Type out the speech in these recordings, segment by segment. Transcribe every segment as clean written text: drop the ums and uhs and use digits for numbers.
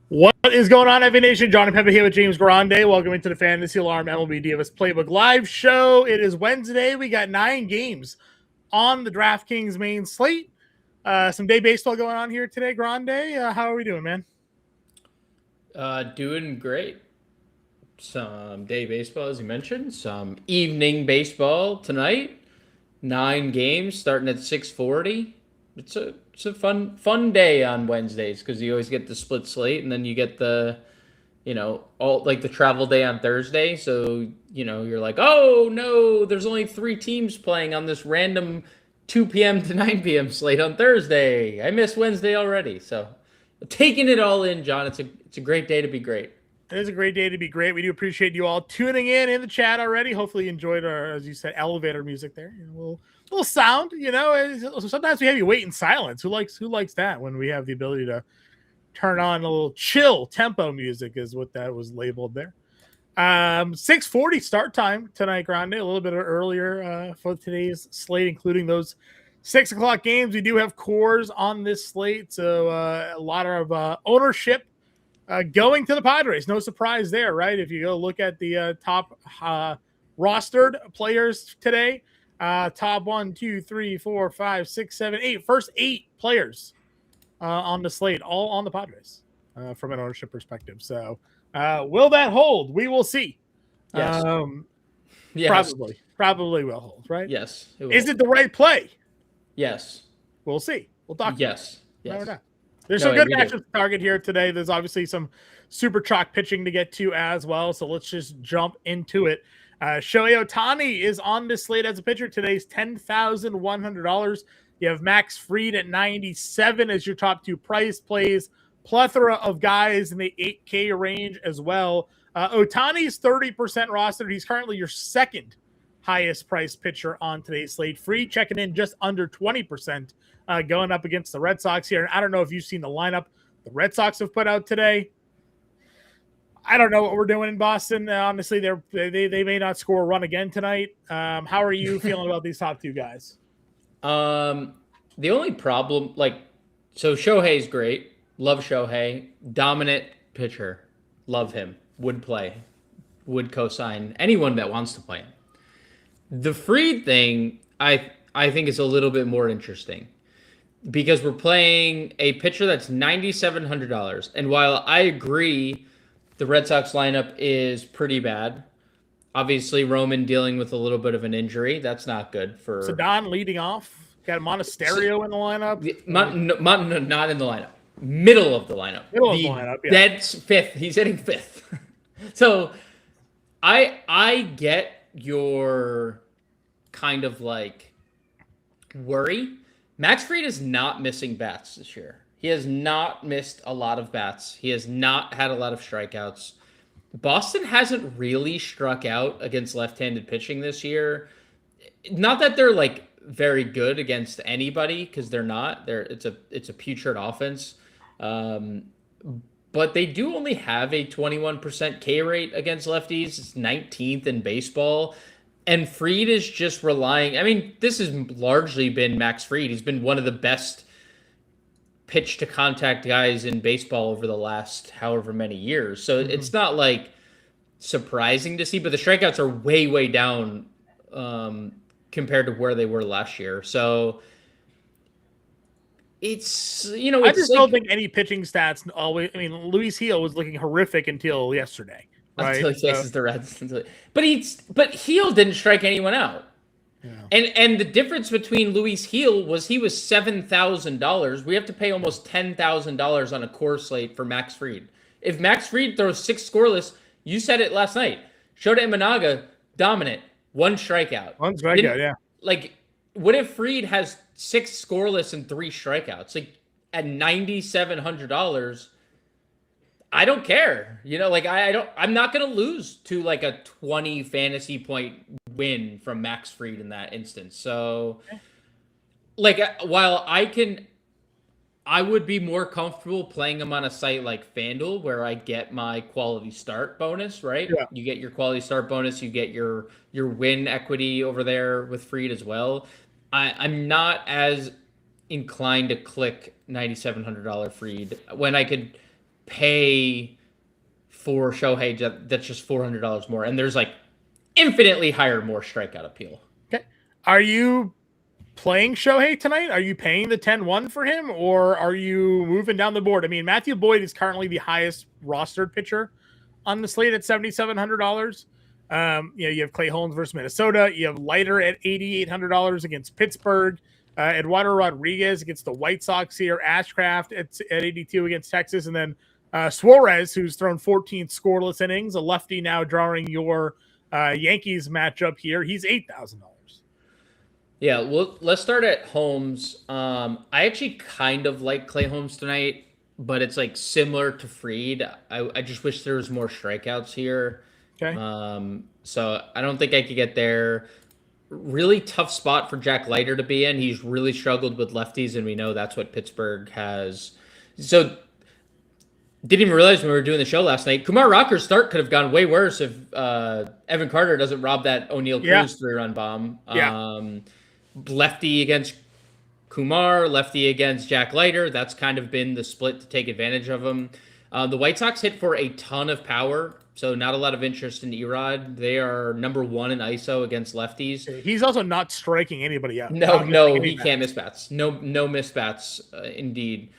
What is going on, FA Nation? John and Pepe here with James Grande. Welcome into the Fantasy Alarm MLB DFS Playbook live show. It is Wednesday. We got 9 games on the DraftKings main slate. Some day baseball going on here today. Grande, how are we doing, man? Doing great. Some day baseball, as you mentioned. Some evening baseball tonight. 9 games starting at 6:40. It's a fun day on Wednesdays because you always get the split slate, and then you get the all like the travel day on Thursday. So you're like, oh no, there's only 3 teams playing on this random 2 p.m. to 9 p.m. slate on Thursday. I missed Wednesday already. So taking it all in, John. It's a great day to be great. It is a great day to be great. We do appreciate you all tuning in the chat already. Hopefully you enjoyed our, as you said, elevator music there. Little sound, sometimes we have you wait in silence. Who likes that when we have the ability to turn on a little chill tempo music is what that was labeled there. 6:40 start time tonight, Grande, a little bit earlier for today's slate, including those 6 o'clock games. We do have cores on this slate, so a lot of ownership going to the Padres. No surprise there, right? If you go look at the top rostered players today, top 1, 2, 3, 4, 5, 6, 7, 8, first 8 players on the slate, all on the Padres from an ownership perspective. So will that hold? We will see. Yes. Yes. Probably will hold, right? Yes. Is it the right play? Yes. We'll see. We'll talk. Yes. Yes. There's some good matchups to target here today. There's obviously some super chalk pitching to get to as well. So let's just jump into it. Shohei Ohtani is on this slate as a pitcher. Today's $10,100. You have Max Fried at 97 as your top 2 price plays. Plethora of guys in the 8K range as well. Ohtani's 30% rostered. He's currently your second highest price pitcher on today's slate. Fried checking in just under 20%. Going up against the Red Sox here. And I don't know if you've seen the lineup the Red Sox have put out today. I don't know what we're doing in Boston. Honestly, they may not score a run again tonight. How are you feeling about these top 2 guys? The only problem, so Shohei's great. Love Shohei. Dominant pitcher. Love him. Would play. Would co-sign anyone that wants to play him. The Fried thing, I think is a little bit more interesting. Because we're playing a pitcher that's $9,700. And while I agree the Red Sox lineup is pretty bad, obviously Roman dealing with a little bit of an injury. That's not good for... Sedon leading off. Got Monasterio in the lineup. Not in the lineup. Middle of the lineup. Middle of the lineup, yeah. That's 5th. He's hitting 5th. So I get your kind of worry. Max Fried is not missing bats this year. He has not missed a lot of bats. He has not had a lot of strikeouts. Boston hasn't really struck out against left-handed pitching this year. Not that they're very good against anybody, because they're not. It's a putrid offense. But they do only have a 21% K rate against lefties. It's 19th in baseball. And Fried is just relying... I mean, this has largely been Max Fried. He's been one of the best pitch-to-contact guys in baseball over the last however many years. So it's not, surprising to see. But the strikeouts are way, way down compared to where they were last year. So it's... I just don't think any pitching stats always... I mean, Luis Gil was looking horrific until yesterday. Right. Until he faces the Reds. But Gil didn't strike anyone out. Yeah. And the difference between Luis Gil was he was $7,000. We have to pay almost $10,000 on a core slate for Max Fried. If Max Fried throws 6 scoreless, you said it last night. Shota Imanaga, dominant, 1 strikeout. 1 strikeout, yeah. What if Fried has 6 scoreless and 3 strikeouts? At $9,700. I don't care. I'm not going to lose to a 20 fantasy point win from Max Fried in that instance. So while I would be more comfortable playing him on a site like FanDuel where I get my quality start bonus, right? Yeah. You get your quality start bonus, you get your win equity over there with Fried as well. I'm not as inclined to click $9,700 Fried when I could pay for Shohei that's just $400 more, and there's like infinitely higher, more strikeout appeal. Okay. Are you playing Shohei tonight? Are you paying the 10-1 for him, or are you moving down the board? I mean, Matthew Boyd is currently the highest rostered pitcher on the slate at $7,700. You have Clay Holmes versus Minnesota. You have Leiter at $8,800 against Pittsburgh. Eduardo Rodriguez against the White Sox here. Ashcraft at 82 against Texas. And then Suarez, who's thrown 14 scoreless innings, a lefty now drawing your Yankees matchup here. He's $8,000. Yeah, well, let's start at Holmes. I actually kind of like Clay Holmes tonight, but it's like similar to Fried. I just wish there was more strikeouts here. Okay. So I don't think I could get there. Really tough spot for Jack Leiter to be in. He's really struggled with lefties, and we know that's what Pittsburgh has. So didn't even realize when we were doing the show last night, Kumar Rocker's start could have gone way worse if Evan Carter doesn't rob that O'Neal Cruz 3-run bomb. Lefty against Kumar, lefty against Jack Leiter. That's kind of been the split to take advantage of him. The White Sox hit for a ton of power, so not a lot of interest in Erod. They are number 1 in ISO against lefties. He's also not striking anybody out. No, he can't miss bats. No miss bats, indeed.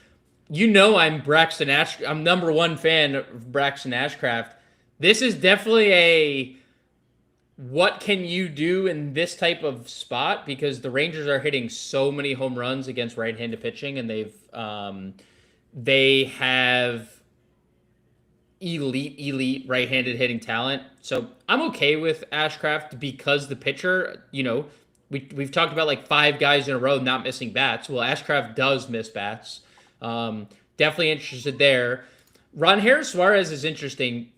You know I'm Braxton Ash. I'm number 1 fan of Braxton Ashcraft. This is definitely a what can you do in this type of spot, because the Rangers are hitting so many home runs against right-handed pitching, and they have elite right-handed hitting talent. So I'm okay with Ashcraft because the pitcher, we've talked about like 5 guys in a row not missing bats. Well, Ashcraft does miss bats. Definitely interested there. Ronher Suarez is interesting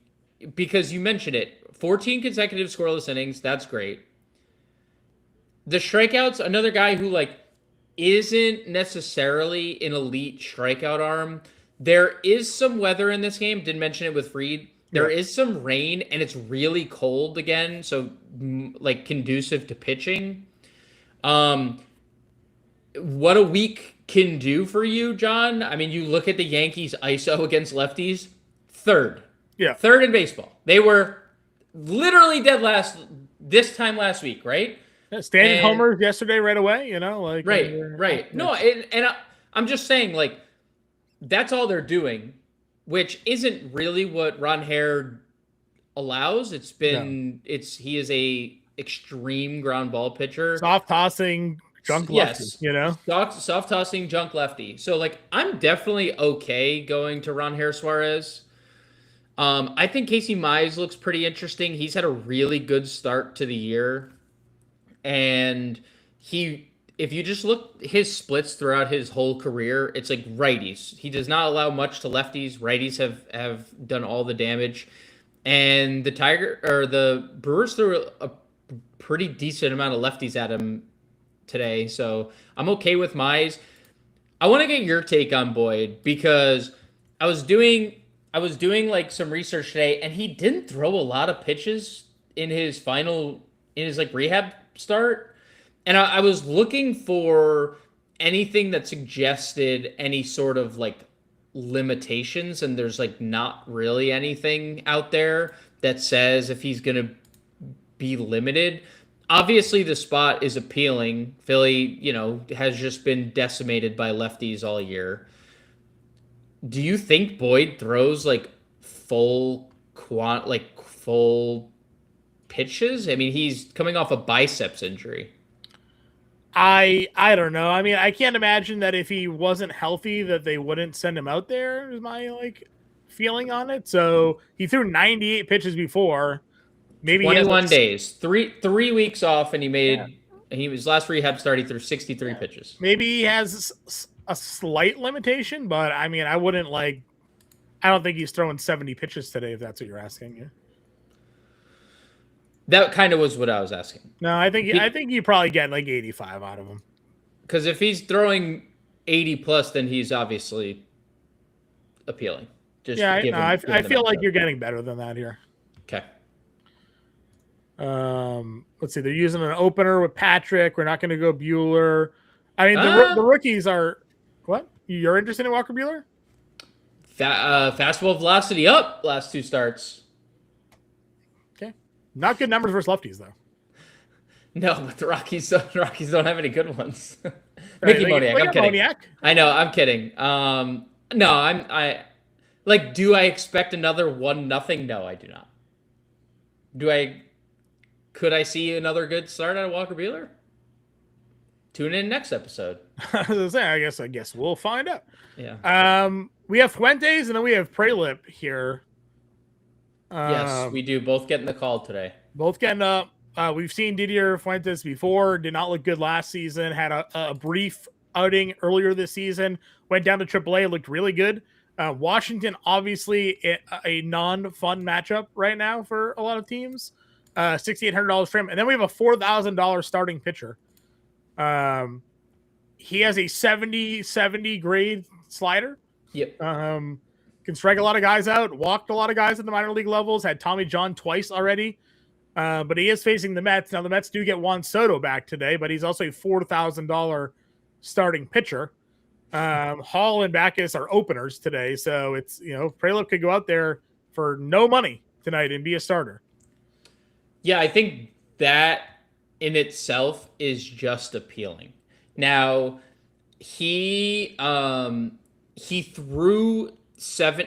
because you mentioned it. 14 consecutive scoreless innings. That's great. The strikeouts, another guy who isn't necessarily an elite strikeout arm. There is some weather in this game. Didn't mention it with Fried. There is some rain, and it's really cold again, so conducive to pitching. What a week can do for you, John. I mean, you look at the Yankees ISO against lefties, third in baseball. They were literally dead last this time last week, right? Yeah, standing homers yesterday right away, right. No, and I'm just saying, that's all they're doing, which isn't really what Ronher allows. He is a extreme ground ball pitcher, soft tossing junk lefty, soft tossing junk lefty. So I'm definitely okay going to Ronher Suarez. I think Casey Mize looks pretty interesting. He's had a really good start to the year. And if you just look his splits throughout his whole career, it's like righties. He does not allow much to lefties. Righties have done all the damage. And the Brewers threw a pretty decent amount of lefties at him today. So I'm okay with Mize. I want to get your take on Boyd because I was doing some research today, and he didn't throw a lot of pitches in his rehab start. And I was looking for anything that suggested any sort of limitations, and there's not really anything out there that says if he's going to be limited. Obviously, the spot is appealing. Philly, has just been decimated by lefties all year. Do you think Boyd throws full pitches? I mean, he's coming off a biceps injury. I don't know. I mean, I can't imagine that if he wasn't healthy that they wouldn't send him out there, is my feeling on it. So he threw 98 pitches before. Maybe 21 days. 3 weeks off, and his last rehab start, he threw 63 pitches. Maybe he has a slight limitation, but I mean, I don't think he's throwing 70 pitches today, if that's what you're asking. Yeah. That kind of was what I was asking. No, I think you probably get 85 out of him. Because if he's throwing 80 plus, then he's obviously appealing. I feel like you're getting better than that here. Okay. Let's see. They're using an opener with Patrick. We're not going to go Bueller. I mean, the rookies are. What? You're interested in Walker Bueller? Fastball velocity up last 2 starts. Okay. Not good numbers versus lefties, though. No, but the Rockies don't have any good ones. Mickey Moniak, I'm kidding. Moniak. I know, I'm kidding. No, I like. Do I expect another 1-0? No, I do not. Could I see another good start out of Walker Buehler? Tune in next episode. I guess we'll find out. Yeah. We have Fuentes and then we have Prelip here. Yes, we do. Both getting the call today. Both getting up. We've seen Didier Fuentes before. Did not look good last season. Had a brief outing earlier this season. Went down to AAA. Looked really good. Washington, obviously, a non-fun matchup right now for a lot of teams. $6,800 for him. And then we have a $4,000 starting pitcher. He has a 70 grade slider. Yep. Can strike a lot of guys out. Walked a lot of guys at the minor league levels. Had Tommy John twice already. But he is facing the Mets. Now, the Mets do get Juan Soto back today, but he's also a $4,000 starting pitcher. Hall and Backus are openers today. So it's, Prelip could go out there for no money tonight and be a starter. Yeah, I think that in itself is just appealing. Now, he threw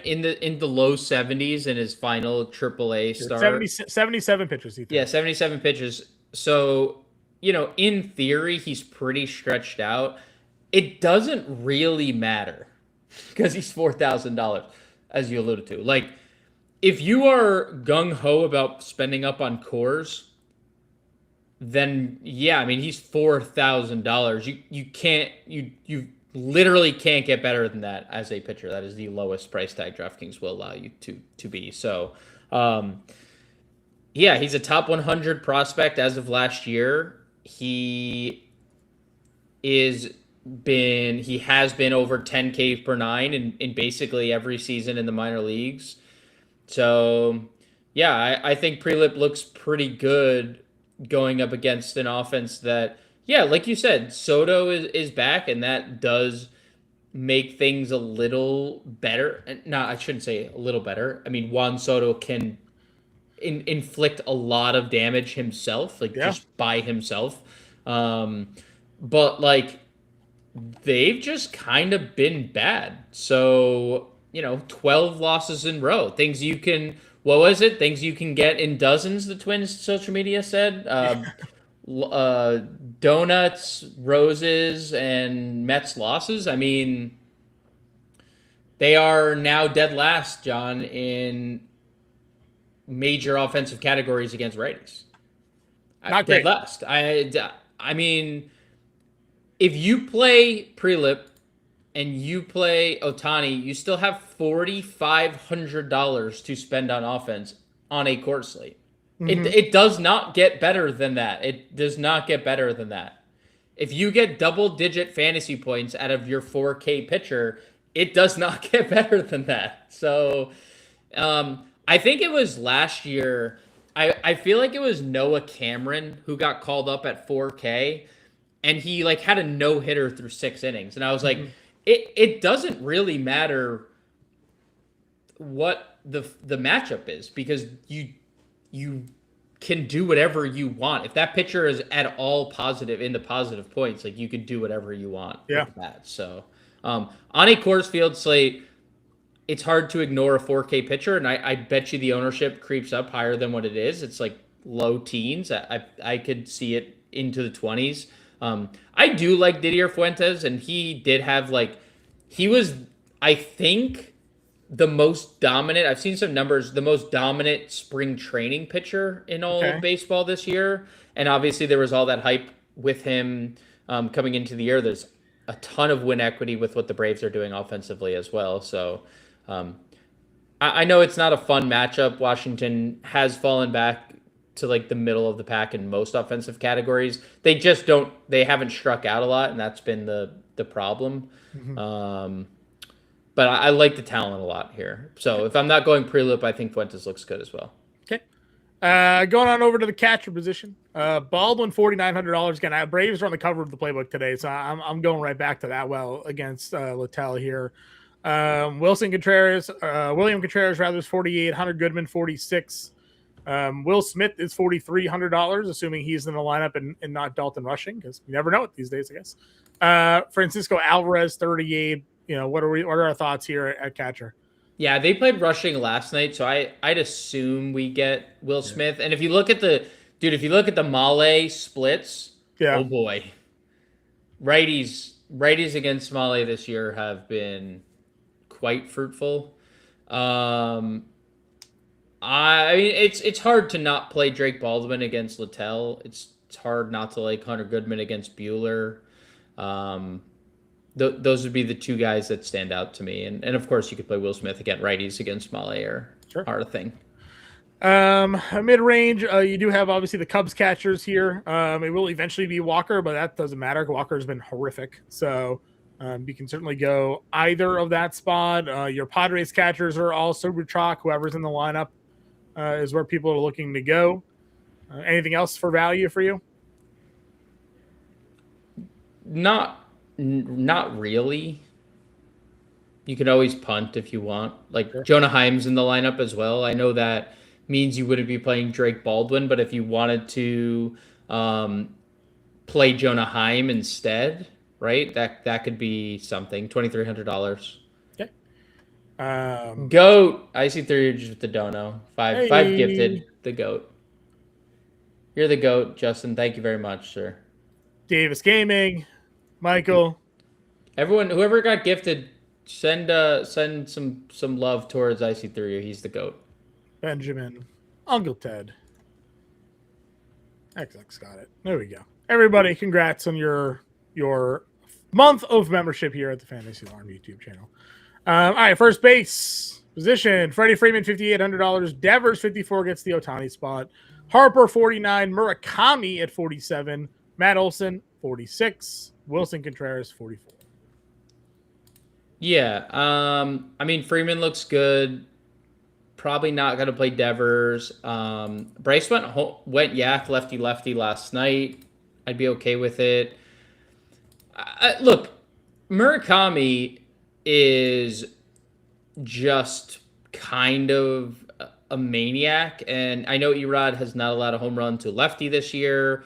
in the low 70s in his final AAA start. 77 pitches. He threw. Yeah, 77 pitches. So, in theory, he's pretty stretched out. It doesn't really matter because he's $4,000, as you alluded to. Like, if you are gung-ho about spending up on cores, then yeah, I mean, he's $4,000. You literally can't get better than that as a pitcher. That is the lowest price tag DraftKings will allow you to be. So, yeah, he's a top 100 prospect as of last year. He has been over 10 K per 9 in basically every season in the minor leagues. So, yeah, I think Prelip looks pretty good going up against an offense that, yeah, like you said, Soto is back, and that does make things a little better. No, I shouldn't say a little better. I mean, Juan Soto can inflict a lot of damage himself, just by himself. But, like, they've just kind of been bad. So, 12 losses in a row. Things you can get in dozens, the Twins social media said. Donuts, roses, and Mets losses. I mean, they are now dead last, John, in major offensive categories against righties. Not great. Dead last. I mean, if you play Prelip and you play Ohtani, you still have $4,500 to spend on offense on a court slate. Mm-hmm. It does not get better than that. It does not get better than that. If you get double-digit fantasy points out of your 4K pitcher, it does not get better than that. So, I think it was last year. I feel like it was Noah Cameron who got called up at 4K, and he had a no-hitter through 6 innings. And I was like, it doesn't really matter what the matchup is, because you can do whatever you want. If that pitcher is at all positive in the positive points, you can do whatever you want with that. So on a Coors Field slate, it's hard to ignore a 4K pitcher, and I bet you the ownership creeps up higher than what it is. It's low teens. I could see it into the 20s. I do like Didier Fuentes, and he did have he was, I think, the most dominant. I've seen some numbers, the most dominant spring training pitcher in all of baseball this year. And obviously there was all that hype with him coming into the year. There's a ton of win equity with what the Braves are doing offensively as well. So I know it's not a fun matchup. Washington has fallen back to the middle of the pack in most offensive categories. They haven't struck out a lot, and that's been the problem. Mm-hmm. But I like the talent a lot here. So if I'm not going Prelip, I think Fuentes looks good as well. Okay. Going on over to the catcher position. Baldwin, $4,900. Again, Braves are on the cover of the Playbook today, so I'm going right back to that against Littell here. William Contreras rather is 48. Hunter Goodman 46. Will Smith is $4,300, assuming he's in the lineup and not Dalton Rushing, because you never know it these days, I guess. Francisco Alvarez 38. What are our thoughts here at catcher? Yeah, they played Rushing last night, so I'd assume we get Will Smith. And if you look at the Male splits, oh boy, righties against Male this year have been quite fruitful. I mean, it's hard to not play Drake Baldwin against Littell. It's hard not to like Hunter Goodman against Buehler. Those would be the two guys that stand out to me. And of course, you could play Will Smith again. Righties against Male are a thing. Mid-range, you do have obviously the Cubs catchers here. It will eventually be Walker, but that doesn't matter. Walker's been horrific. So you can certainly go either of that spot. Your Padres catchers are all Subrichok. Whoever's in the lineup is where people are looking to go. Anything else for value for you? Not really. You can always punt if you want. Like Jonah Heim's in the lineup as well. I know that means you wouldn't be playing Drake Baldwin, but if you wanted to play Jonah Heim instead, right? That could be something. $2,300. Okay. Goat. I see 3 with the dono. Five gifted. The goat. You're the goat, Justin. Thank you very much, sir. Davis Gaming. Michael, everyone, whoever got gifted, send some love towards IC3. He's the goat. Benjamin, Uncle Ted, XX got it. There we go. Everybody, congrats on your month of membership here at the Fantasy Alarm YouTube channel. All right, first base position: Freddie Freeman, $5,800. Devers 54 gets the Ohtani spot. Harper 49. Murakami at 47. Matt Olson 46. Wilson Contreras 44. Yeah, I mean Freeman looks good. Probably not going to play Devers. Bryce went yak lefty last night. I'd be okay with it. Look, Murakami is just kind of a maniac, and I know Erod has not allowed a home run to lefty this year.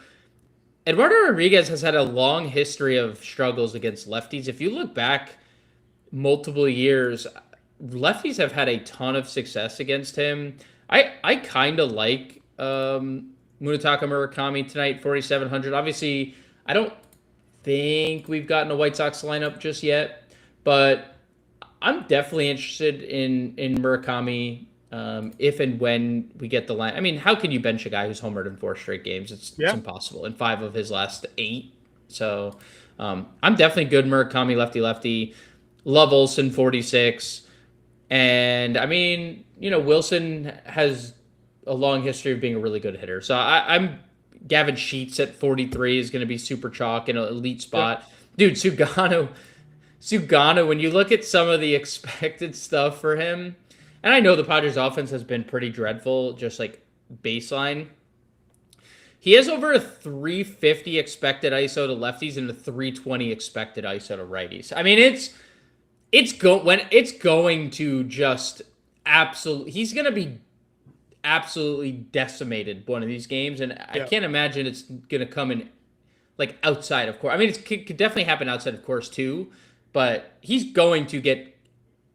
Eduardo Rodriguez has had a long history of struggles against lefties. If you look back multiple years, lefties have had a ton of success against him. I kind of like Munetaka Murakami tonight, 4,700. Obviously, I don't think we've gotten a White Sox lineup just yet, but I'm definitely interested in Murakami. If and when we get the line. I mean, how can you bench a guy who's homered in 4 straight games? It's impossible. In 5 of his last 8. So I'm definitely good Murakami lefty. Love Olson 46. And I mean, Wilson has a long history of being a really good hitter. So I'm Gavin Sheets at 43 is going to be super chalk in an elite spot. Dude, Sugano, when you look at some of the expected stuff for him, and I know the Padres offense has been pretty dreadful, just like baseline. He has over a 350 expected ISO to lefties and a 320 expected ISO to righties. I mean, it's going to just absolutely. He's going to be absolutely decimated one of these games, and I can't imagine it's going to come in like outside of course. I mean, it could definitely happen outside of course too, but he's going to get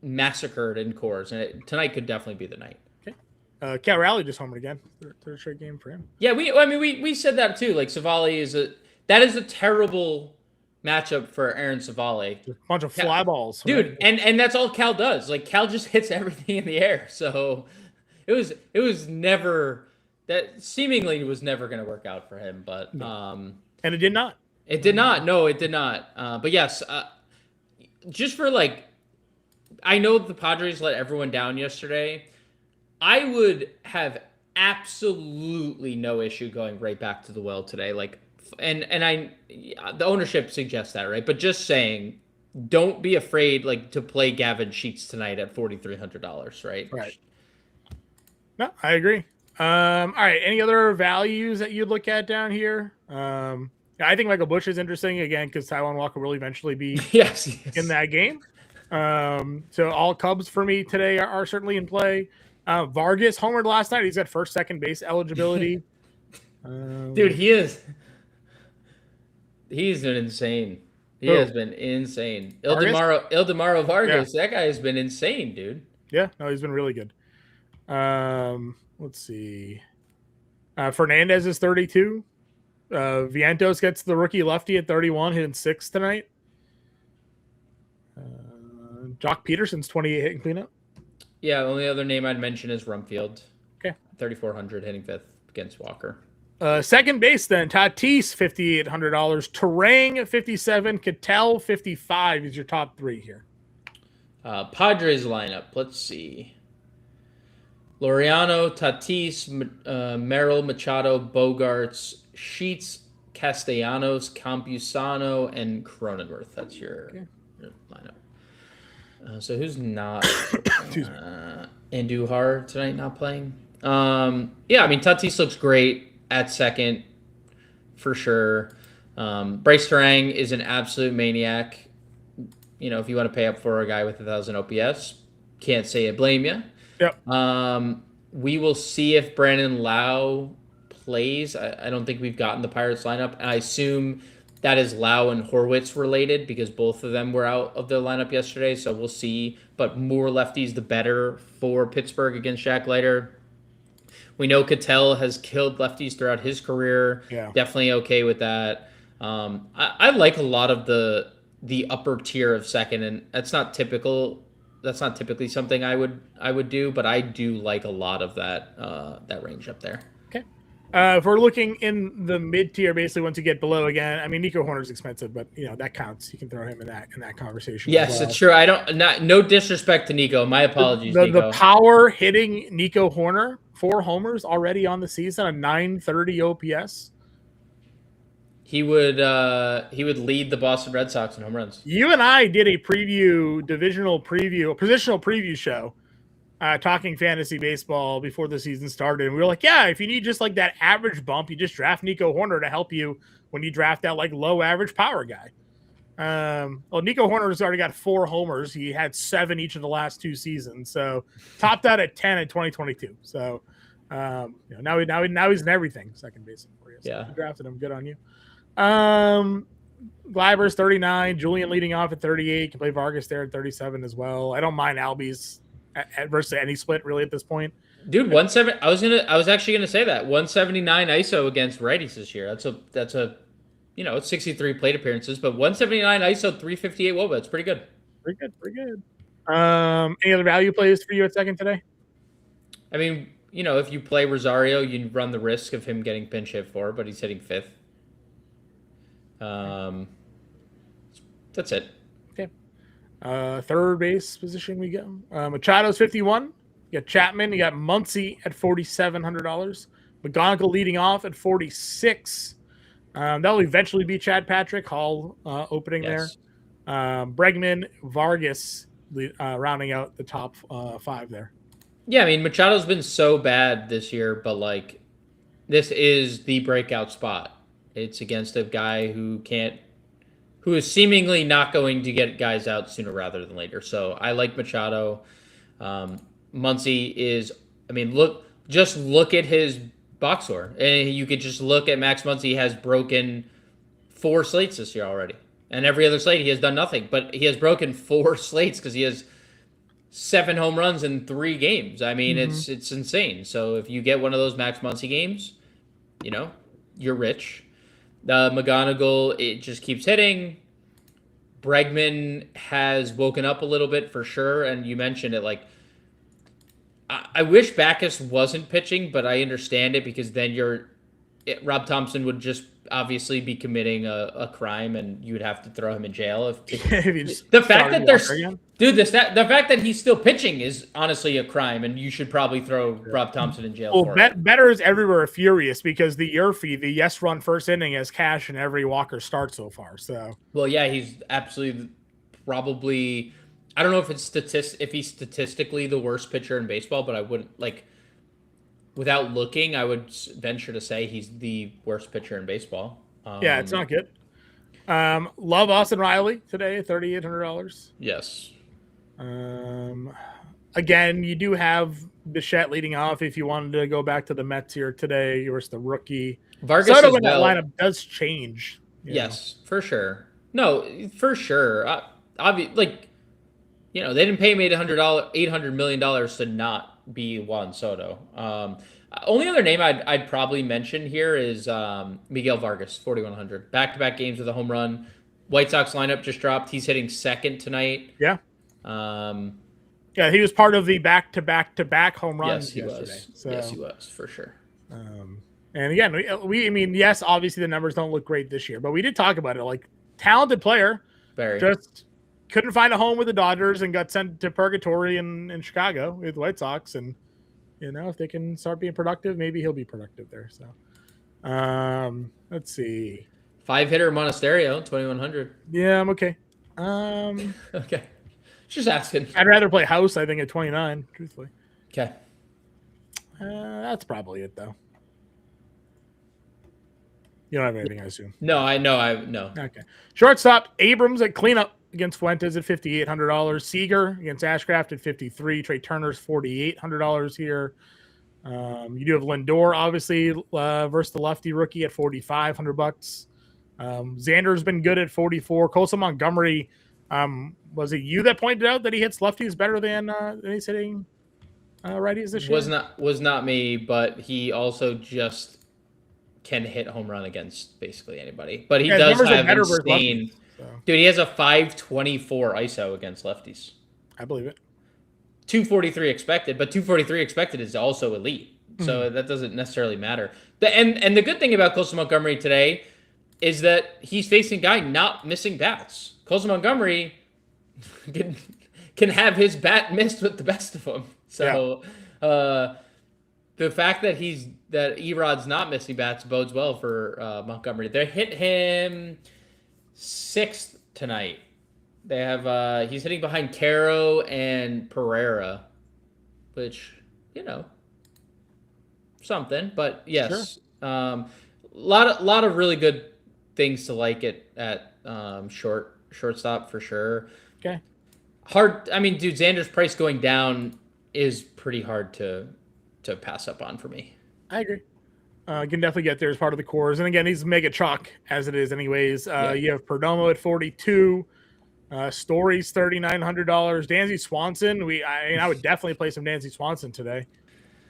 massacred in cores, and tonight could definitely be the night. Okay. Cal Raleigh just homered again. Third straight game for him. Yeah, we said that too. Like Savali is a terrible matchup for Aaron Savali. A bunch of fly balls, dude, right? and that's all Cal does. Like Cal just hits everything in the air. So it was never that seemingly was never going to work out for him, but and it did not. It did not. No, it did not. But yes, just for like. I know the Padres let everyone down yesterday. I would have absolutely no issue going right back to the well today. Like, and the ownership suggests that, right? But just saying, don't be afraid like to play Gavin Sheets tonight at $4,300, right? Right. No, I agree. All right. Any other values that you'd look at down here? I think Michael Busch is interesting again because Taijuan Walker will eventually be yes. in that game. So all Cubs for me today are certainly in play. Vargas homered last night. He's got first, second base eligibility. Dude, he's been insane. He has been insane. Ildemaro Vargas, that guy has been insane, dude. Yeah, no, he's been really good. Let's see. Fernandez is 32. Vientos gets the rookie lefty at 31, hitting 6 tonight. Jock Peterson's 28 hitting cleanup. Yeah, the only other name I'd mention is Rumfield. Okay. 3,400 hitting 5th against Walker. Second base then, Tatis, $5,800. Terang, 57. Cattell, 55 is your top 3 here. Padres lineup. Let's see. Laureano, Tatis, Merrill, Machado, Bogarts, Sheets, Castellanos, Campusano, and Cronenworth. That's your lineup. So who's not? Andujar tonight not playing. Yeah, I mean Tatis looks great at second for sure. Bryce Terang is an absolute maniac. You know, if you want to pay up for a guy with 1,000 OPS, can't say I blame you. Yep. We will see if Brandon Lau plays. I don't think we've gotten the Pirates lineup. And I assume that is Lau and Horwitz related because both of them were out of their lineup yesterday. So we'll see. But more lefties, the better for Pittsburgh against Jack Leiter. We know Cattell has killed lefties throughout his career. Yeah. Definitely okay with that. I like a lot of the upper tier of second, and that's not typical. That's not typically something I would do, but I do like a lot of that range up there. Okay. If we're looking in the mid tier, basically once you get below again, I mean Nico Horner's expensive, but you know that counts. You can throw him in that conversation. Yes, it's true. No disrespect to Nico. My apologies. Nico. The power hitting Nico Horner, 4 homers already on the season, a 930 OPS. He would lead the Boston Red Sox in home runs. You and I did a positional preview show, talking fantasy baseball before the season started. And we were like, yeah, if you need just like that average bump, you just draft Nico Horner to help you when you draft that like low average power guy. Well, Nico Horner has already got 4 homers. He had 7 each of the last 2 seasons. So topped out at 10 in 2022. So now he's in everything, second baseman for you. So yeah. If you drafted him, good on you. Gleiber's 39, Julian leading off at 38, can play Vargas there at 37 as well. I don't mind Albies versus any split really at this point. Dude, 170. I was actually gonna say that 179 ISO against righties this year. That's a it's 63 plate appearances, but 179 ISO, 358 WOBA. It's pretty good. Pretty good. Any other value plays for you at second today? I mean, if you play Rosario, you run the risk of him getting pinch hit for, but he's hitting 5th. That's it. Okay. Third base position we go. Machado's 51. You got Chapman. You got Muncy at $4,700. McGonigal leading off at 46. That'll eventually be Chad Patrick. Hall opening there. Bregman, Vargas rounding out the top 5 there. Yeah, I mean Machado's been so bad this year, but like this is the breakout spot. It's against a guy who is seemingly not going to get guys out sooner rather than later. So I like Machado. Muncy is, I mean, look at his box score. And you could just look at Max Muncy. He has broken 4 slates this year already. And every other slate he has done nothing. But he has broken 4 slates because he has 7 home runs in 3 games. I mean, it's insane. So if you get one of those Max Muncy games, you're rich. McGonigal, it just keeps hitting. Bregman has woken up a little bit for sure, and you mentioned it. Like, I wish Backus wasn't pitching, but I understand it because then Rob Thompson would just obviously be committing a crime, and you would have to throw him in jail. The fact that he's still pitching is honestly a crime, and you should probably throw Rob Thompson in jail. Well, bettors everywhere are furious because the Yerfie, the yes run first inning, has cash in every Walker start so far. So, well, yeah, he's absolutely probably. I don't know if he's statistically the worst pitcher in baseball, but I wouldn't without looking, I would venture to say he's the worst pitcher in baseball. Yeah, it's not good. Love Austin Riley today, $3,800. Yes. Again, you do have Bichette leading off. If you wanted to go back to the Mets here today, you're the rookie. Vargas Soto as in that well. lineup does change. Yes, for sure. No, for sure. Like, they didn't pay me $800 million to not be Juan Soto. Only other name I'd probably mention here is Miguel Vargas, 4,100. Back-to-back games with a home run. White Sox lineup just dropped. He's hitting second tonight. Yeah. Um, Yeah, he was part of the back-to-back home runs yes, yesterday. So. Yes, he was, for sure. And again, yes, obviously the numbers don't look great this year, but we did talk about it. Like, talented player, just couldn't find a home with the Dodgers and got sent to purgatory in Chicago with the White Sox. And, if they can start being productive, maybe he'll be productive there. So, let's see. 5-hitter Monasterio, 2,100. Yeah, I'm okay. Okay. Just asking. I'd rather play house, I think, at 29, truthfully. Okay. That's probably it, though. You don't have anything, I assume. No, no. Okay. Shortstop, Abrams at cleanup against Fuentes at $5,800. Seager against Ashcraft at $53. Trey Turner's $4,800 here. You do have Lindor, obviously, versus the lefty rookie at $4,500. Xander's been good at $44. Colson Montgomery, was it you that pointed out that he hits lefties better than he's hitting righties this year? Was not me, but he also just can hit home run against basically anybody. But he does have insane. So. Dude, he has a 524 ISO against lefties. I believe it. 243 expected, but 243 expected is also elite. So that doesn't necessarily matter. And the good thing about Colson Montgomery today is that he's facing a guy not missing bats. Colson Montgomery can have his bat missed with the best of them. So the fact that Erod's not missing bats bodes well for Montgomery. They hit him 6th tonight. They have he's hitting behind Caro and Pereira, which something. But yes, sure. Lot of really good things to like it at shortstop for sure. Okay. Hard. I mean, dude, Xander's price going down is pretty hard to pass up on for me. I agree. Can definitely get there as part of the cores. And again, he's mega chalk as it is anyways. You have Perdomo at 42. Story's $3,900. Dansby Swanson. I would definitely play some Dansby Swanson today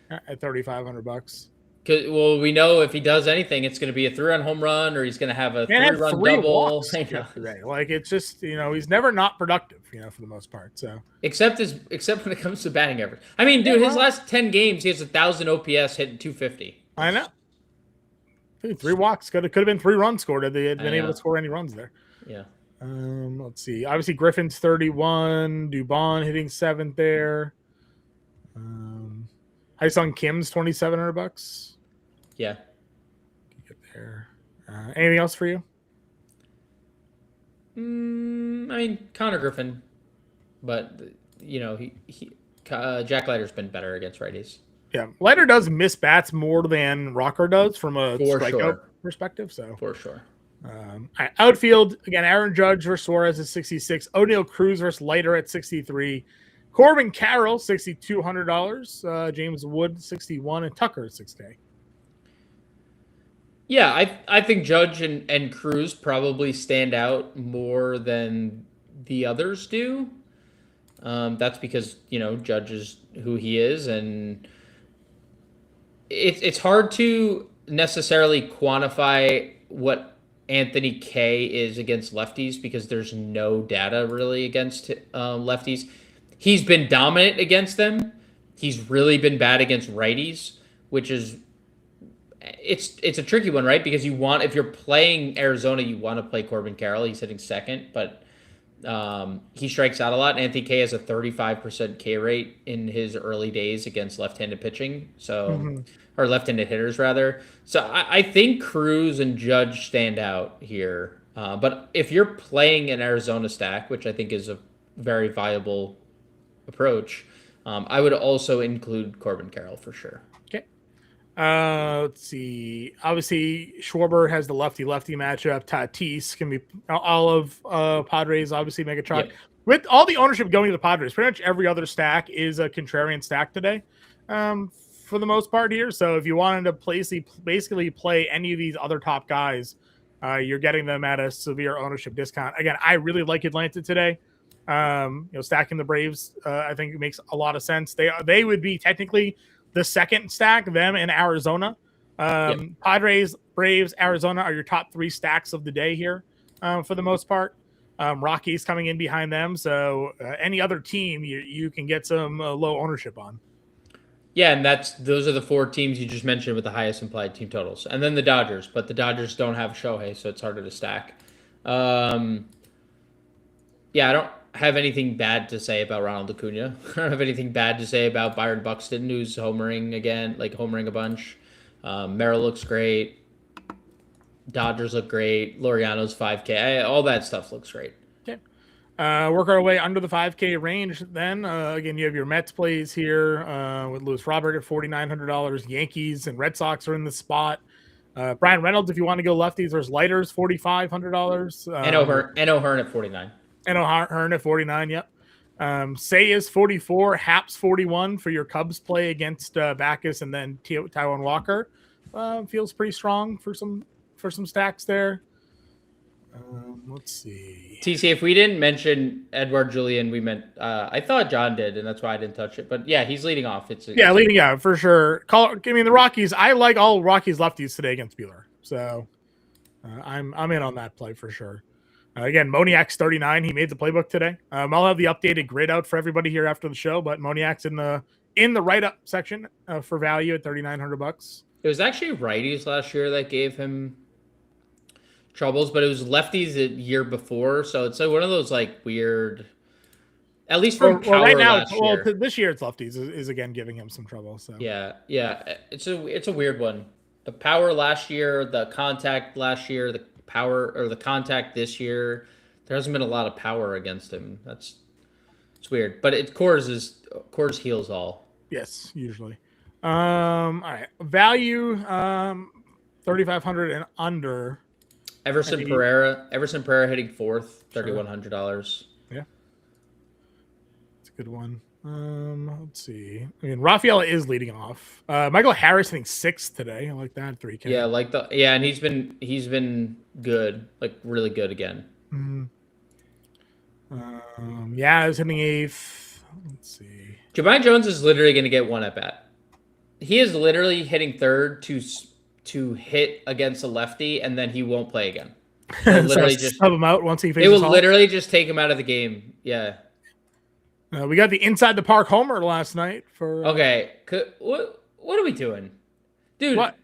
at $3,500. Well, we know if he does anything, it's going to be a 3-run home run, or he's going to have a 3-run double. Yesterday. Like, it's just he's never not productive, for the most part. So except when it comes to batting average. I mean, dude, his last 10 games, he has 1,000 OPS, hitting 250. I know. 3 walks could have been 3 runs scored if they had been able to score any runs there. Yeah. Let's see. Obviously, Griffin's 31. Dubon hitting 7th there. Hyesung Kim's $2,700. Yeah. Get there. Anything else for you? I mean, Connor Griffin, but Jack Leiter's been better against righties. Yeah, Leiter does miss bats more than Rocker does from a strikeout perspective. So for sure. Outfield again, Aaron Judge versus Suarez at 66. O'Neal Cruz versus Leiter at 63. Corbin Carroll $6,200. James Wood 61, and Tucker at $6K. Yeah, I think Judge and Cruz probably stand out more than the others do. That's because Judge is who he is, and it's hard to necessarily quantify what Anthony K is against lefties because there's no data really against lefties. He's been dominant against them. He's really been bad against righties, which is it's a tricky one, right? Because if you're playing Arizona, you want to play Corbin Carroll. He's hitting second, but he strikes out a lot. Anthony K has a 35% K rate in his early days against left-handed pitching, or left-handed hitters rather. So I think Cruz and Judge stand out here. But if you're playing an Arizona stack, which I think is a very viable approach, I would also include Corbin Carroll for sure. Okay. Let's see. Obviously, Schwarber has the lefty-lefty matchup. Tatis can be all of Padres, obviously, make a chalk. Yep. with all the ownership going to the Padres, pretty much every other stack is a contrarian stack today, for the most part here. So if you wanted to basically play any of these other top guys, you're getting them at a severe ownership discount. Again, I really like Atlanta today. Stacking the Braves, I think it makes a lot of sense. They would be technically the second stack, them and Arizona. Padres, Braves, Arizona are your top 3 stacks of the day here, for the most part. Rockies coming in behind them. So any other team you can get some low ownership on. Yeah, and those are the 4 teams you just mentioned with the highest implied team totals, and then the Dodgers. But the Dodgers don't have Shohei, so it's harder to stack. Yeah, I don't have anything bad to say about Ronald Acuna. I don't have anything bad to say about Byron Buxton, who's homering again, like homering a bunch. Merrill looks great. Dodgers look great. Laureano's 5K. All that stuff looks great. Okay. Work our way under the 5K range then. Again, you have your Mets plays here with Luis Robert at $4,900. Yankees and Red Sox are in the spot. Brian Reynolds, if you want to go lefties, there's lighters, $4,500. And O'Hearn at 49. And O'Hearn at 49, yep. Say is 44, Haps 41 for your Cubs play against Backus and then Taijuan Walker. Feels pretty strong for some stacks there. Let's see. TC, if we didn't mention Edouard Julien, we meant I thought John did, and that's why I didn't touch it. But yeah, he's leading off. Leading out for sure. The Rockies. I like all Rockies lefties today against Buehler, so I'm in on that play for sure. Again, Moniak's 39. He made the playbook today. I'll have the updated grid out for everybody here after the show, but Moniak's in the write up section for value at $3,900. It was actually righties last year that gave him troubles, but it was lefties the year before, so it's like one of those like weird. At least from power right now, this year it's lefties is again giving him some trouble. So yeah, it's a weird one. The power last year, the contact last year, the power or the contact this year. There hasn't been a lot of power against him. It's weird, but Coors heals all. Yes, usually. All right, value 3,500 and under. Everson Pereira hitting 4th, $3,100. Yeah, it's a good one. Let's see. I mean, Rafael is leading off. Michael Harris hitting 6th today. I like that 3K. Yeah, and he's been good, like really good again. Mm-hmm. I was hitting 8th. Let's see. Jahmai Jones is literally going to get one at bat. He is literally hitting 3rd to hit against a lefty, and then he won't play again. Literally just sub him out once he faces. They will literally just take him out of the game. Yeah. We got the inside the park homer last night for. Okay, what are we doing, dude? What?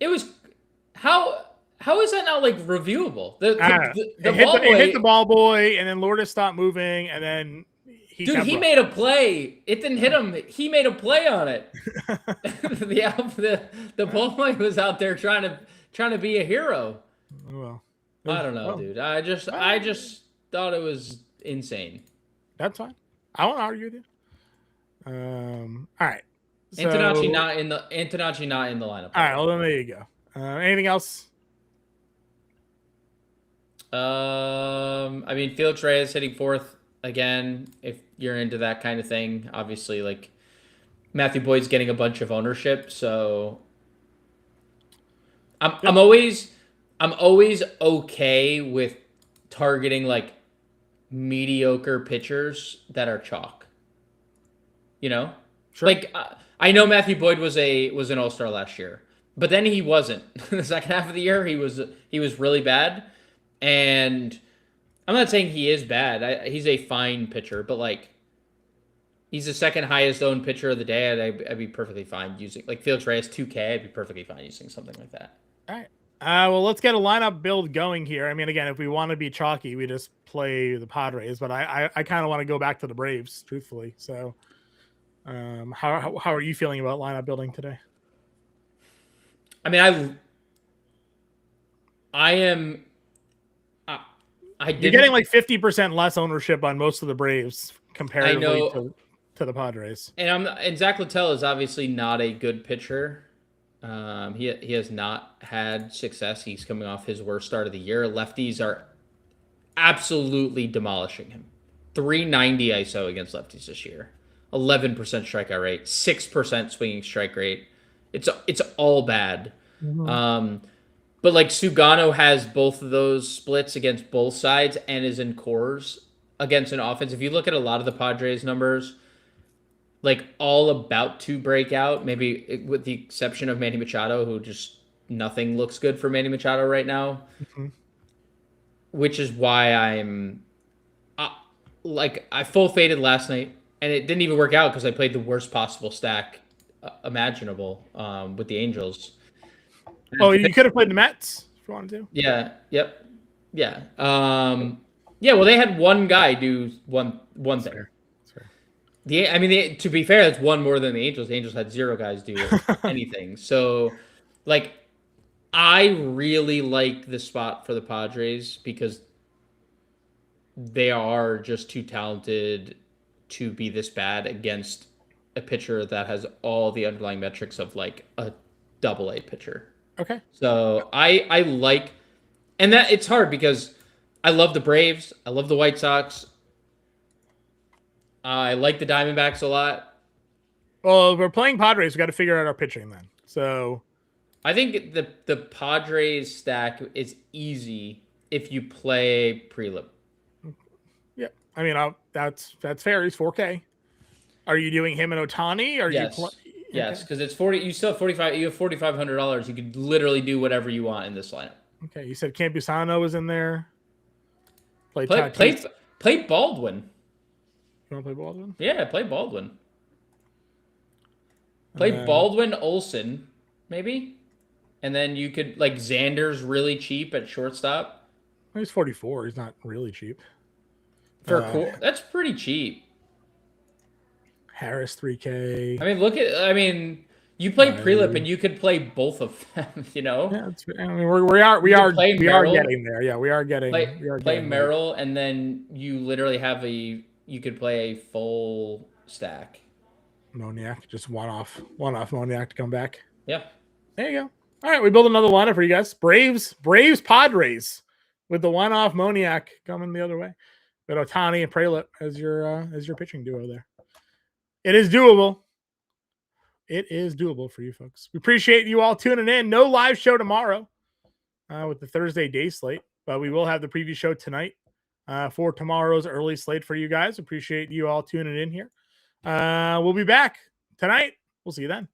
It was how is that not like reviewable? It hit the ball boy, and then Lourdes stopped moving, and then he made a play. It didn't hit him. He made a play on it. The ball boy was out there trying to be a hero. Well, I don't know, dude. I just thought it was insane. That's fine. I won't argue with you. All right. So, Antonacci not in the lineup. All right. Well, then there you go. Anything else? I mean, Felix Reyes hitting 4th again. If you're into that kind of thing, obviously, like Matthew Boyd's getting a bunch of ownership, so I'm always okay with targeting like mediocre pitchers that are chalk. You know, sure. Like I know Matthew Boyd was an all-star last year, but then he wasn't. The second half of the year, he was really bad, and I'm not saying he is bad. He's a fine pitcher, but like he's the second highest owned pitcher of the day. I'd be perfectly fine using like Felix Reyes 2K. I'd be perfectly fine using something like that. All right. Well, let's get a lineup build going here. I mean, again, if we want to be chalky, we just play the Padres, but I kind of want to go back to the Braves, truthfully. So, how are you feeling about lineup building today? I mean, I am. You're getting like 50% less ownership on most of the Braves comparatively to the Padres. And Zach Littell is obviously not a good pitcher. He has not had success. He's coming off his worst start of the year. Lefties are absolutely demolishing him. 390 ISO against lefties this year. 11% strikeout rate, 6% swinging strike rate. It's all bad. But like Sugano has both of those splits against both sides and is in cores against an offense. If you look at a lot of the Padres numbers, like all about to break out, maybe with the exception of Manny Machado, who just nothing looks good for Manny Machado right now, which is why I'm I full faded last night, and it didn't even work out because I played the worst possible stack imaginable with the Angels. Oh, you could have played the Mets if you wanted to. Yeah. Yep. Yeah. Yeah. Well, they had one guy do one thing. Fair. To be fair, that's one more than the Angels. The Angels had 0 guys do anything. So, like, I really like the spot for the Padres because they are just too talented to be this bad against a pitcher that has all the underlying metrics of like a AA pitcher. Okay. So I like, and that it's hard because I love the Braves. I love the White Sox. I like the Diamondbacks a lot. Well, if we're playing Padres, we got to figure out our pitching then. So I think the Padres stack is easy if you play Prelip. Yeah, I mean that's fair. He's 4K. Are you doing him and Ohtani? Or yes, yes, because it's 40. You still have 45. You have $4,500. You could literally do whatever you want in this lineup. Okay, you said Campusano was in there. Play Baldwin. You want to play Baldwin? Yeah, play Baldwin. Play Baldwin, Olsen, maybe, and then you could like Xander's really cheap at shortstop. He's 44. He's not really cheap. That's pretty cheap. Harris 3K. I mean, you play Prelip and you could play both of them. You know. Yeah, I mean, we are getting there. Yeah, we are getting. Play Merrill, and then you literally have you could play a full stack. Moniak, just one off Moniak to come back. Yeah. There you go. All right, we build another lineup for you guys. Braves, Padres, with the one off Moniak coming the other way. But Ohtani and Prelip as your pitching duo there. It is doable. It is doable for you folks. We appreciate you all tuning in. No live show tomorrow with the Thursday day slate, but we will have the preview show tonight for tomorrow's early slate for you guys. Appreciate you all tuning in here. We'll be back tonight. We'll see you then.